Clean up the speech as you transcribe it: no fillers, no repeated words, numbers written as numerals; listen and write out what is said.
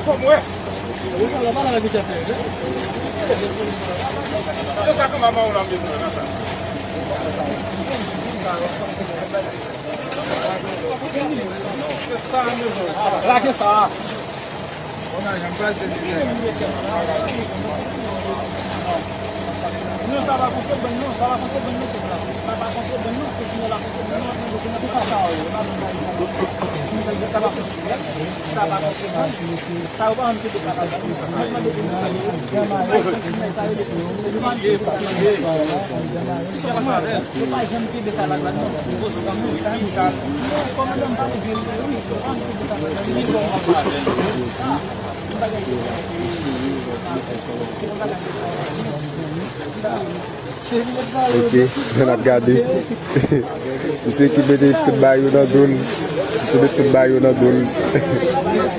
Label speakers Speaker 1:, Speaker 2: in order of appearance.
Speaker 1: Como é? Eu tá com uma mão lá mesmo, né? Lá que só. Não estava com todo banho, não estava com todo banho, estava com todo banho, porque ela com todo banho, não tinha passado, estava com estava antes do canal,
Speaker 2: Ok, nan ap gade. Mse ki mette tout bayo nan doun. Mse mette tout bayo nan doun.